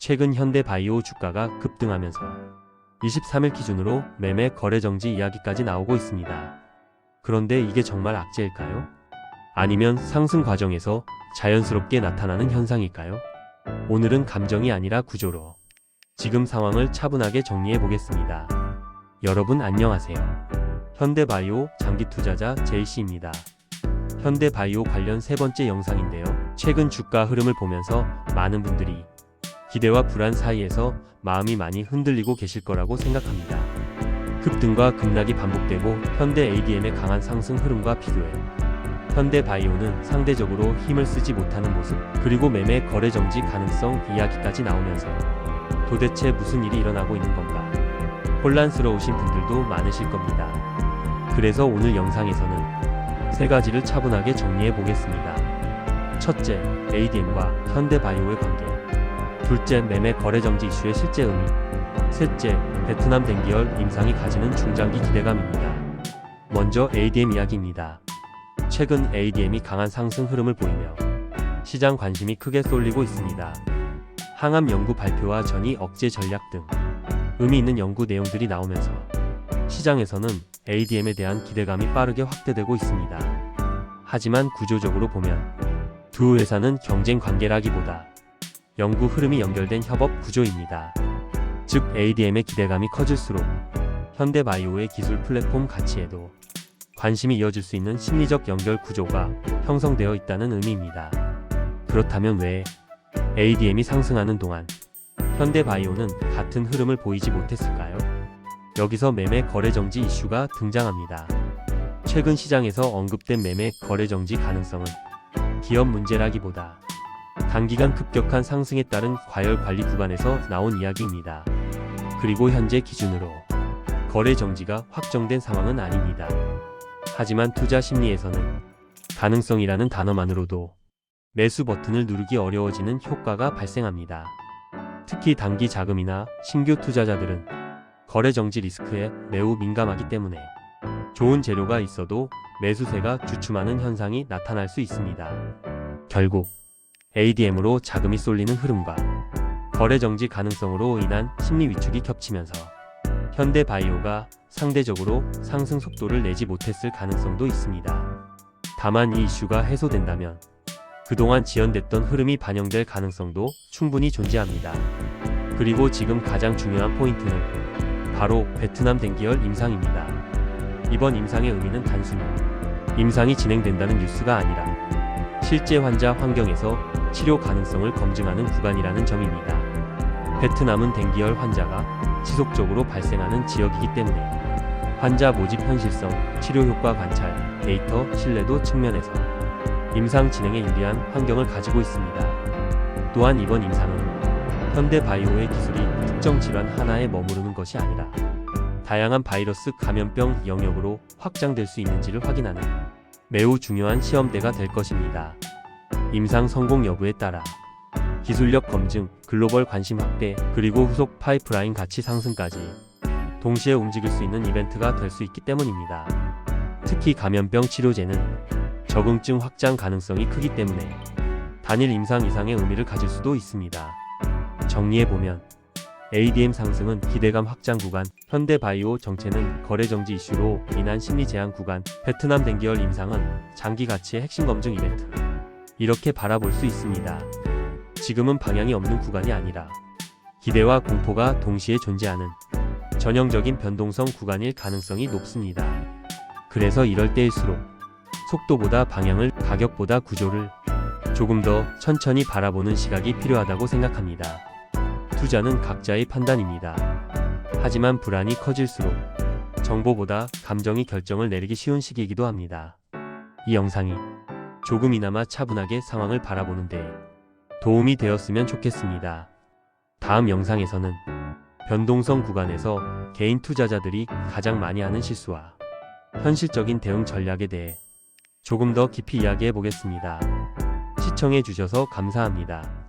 최근 현대바이오 주가가 급등하면서 23일 기준으로 매매 거래 정지 이야기까지 나오고 있습니다. 그런데 이게 정말 악재일까요? 아니면 상승 과정에서 자연스럽게 나타나는 현상일까요? 오늘은 감정이 아니라 구조로 지금 상황을 차분하게 정리해 보겠습니다. 여러분 안녕하세요. 현대바이오 장기 투자자 JC입니다. 현대바이오 관련 세 번째 영상인데요. 최근 주가 흐름을 보면서 많은 분들이 기대와 불안 사이에서 마음이 많이 흔들리고 계실 거라고 생각합니다. 급등과 급락이 반복되고 현대 ADM의 강한 상승 흐름과 비교해 현대바이오는 상대적으로 힘을 쓰지 못하는 모습, 그리고 매매 거래 정지 가능성 이야기까지 나오면서 도대체 무슨 일이 일어나고 있는 건가? 혼란스러우신 분들도 많으실 겁니다. 그래서 오늘 영상에서는 세 가지를 차분하게 정리해 보겠습니다. 첫째, ADM과 현대바이오의 관계. 둘째, 매매 거래 정지 이슈의 실제 의미. 셋째, 베트남 댕기열 임상이 가지는 중장기 기대감입니다. 먼저 ADM 이야기입니다. 최근 ADM이 강한 상승 흐름을 보이며 시장 관심이 크게 쏠리고 있습니다. 항암 연구 발표와 전이 억제 전략 등 의미 있는 연구 내용들이 나오면서 시장에서는 ADM에 대한 기대감이 빠르게 확대되고 있습니다. 하지만 구조적으로 보면 두 회사는 경쟁 관계라기보다 연구 흐름이 연결된 협업 구조입니다. 즉 ADM의 기대감이 커질수록 현대바이오의 기술 플랫폼 가치에도 관심이 이어질 수 있는 심리적 연결 구조가 형성되어 있다는 의미입니다. 그렇다면 왜 ADM이 상승하는 동안 현대바이오는 같은 흐름을 보이지 못했을까요? 여기서 매매 거래 정지 이슈가 등장합니다. 최근 시장에서 언급된 매매 거래 정지 가능성은 기업 문제라기보다 단기간 급격한 상승에 따른 과열 관리 구간에서 나온 이야기입니다. 그리고 현재 기준으로 거래 정지가 확정된 상황은 아닙니다. 하지만 투자 심리에서는 가능성이라는 단어만으로도 매수 버튼을 누르기 어려워지는 효과가 발생합니다. 특히 단기 자금이나 신규 투자자들은 거래 정지 리스크에 매우 민감하기 때문에 좋은 재료가 있어도 매수세가 주춤하는 현상이 나타날 수 있습니다. 결국 ADM으로 자금이 쏠리는 흐름과 거래 정지 가능성으로 인한 심리 위축이 겹치면서 현대바이오가 상대적으로 상승 속도를 내지 못했을 가능성도 있습니다. 다만 이 이슈가 해소된다면 그동안 지연됐던 흐름이 반영될 가능성도 충분히 존재합니다. 그리고 지금 가장 중요한 포인트는 바로 베트남 댕기열 임상입니다. 이번 임상의 의미는 단순히 임상이 진행된다는 뉴스가 아니라 실제 환자 환경에서 치료 가능성을 검증하는 구간이라는 점입니다. 베트남은 댕기열 환자가 지속적으로 발생하는 지역이기 때문에 환자 모집 현실성, 치료 효과 관찰, 데이터 신뢰도 측면에서 임상 진행에 유리한 환경을 가지고 있습니다. 또한 이번 임상은 현대바이오의 기술이 특정 질환 하나에 머무르는 것이 아니라 다양한 바이러스 감염병 영역으로 확장될 수 있는지를 확인하는 매우 중요한 시험대가 될 것입니다. 임상 성공 여부에 따라 기술력 검증, 글로벌 관심 확대, 그리고 후속 파이프라인 가치 상승까지 동시에 움직일 수 있는 이벤트가 될 수 있기 때문입니다. 특히 감염병 치료제는 적응증 확장 가능성이 크기 때문에 단일 임상 이상의 의미를 가질 수도 있습니다. 정리해보면 ADM 상승은 기대감 확장 구간, 현대바이오 정체는 거래 정지 이슈로 인한 심리 제한 구간, 베트남 댕기열 임상은 장기 가치의 핵심 검증 이벤트, 이렇게 바라볼 수 있습니다. 지금은 방향이 없는 구간이 아니라 기대와 공포가 동시에 존재하는 전형적인 변동성 구간일 가능성이 높습니다. 그래서 이럴 때일수록 속도보다 방향을, 가격보다 구조를 조금 더 천천히 바라보는 시각이 필요하다고 생각합니다. 투자는 각자의 판단입니다. 하지만 불안이 커질수록 정보보다 감정이 결정을 내리기 쉬운 시기이기도 합니다. 이 영상이 조금이나마 차분하게 상황을 바라보는데 도움이 되었으면 좋겠습니다. 다음 영상에서는 변동성 구간에서 개인 투자자들이 가장 많이 하는 실수와 현실적인 대응 전략에 대해 조금 더 깊이 이야기해 보겠습니다. 시청해 주셔서 감사합니다.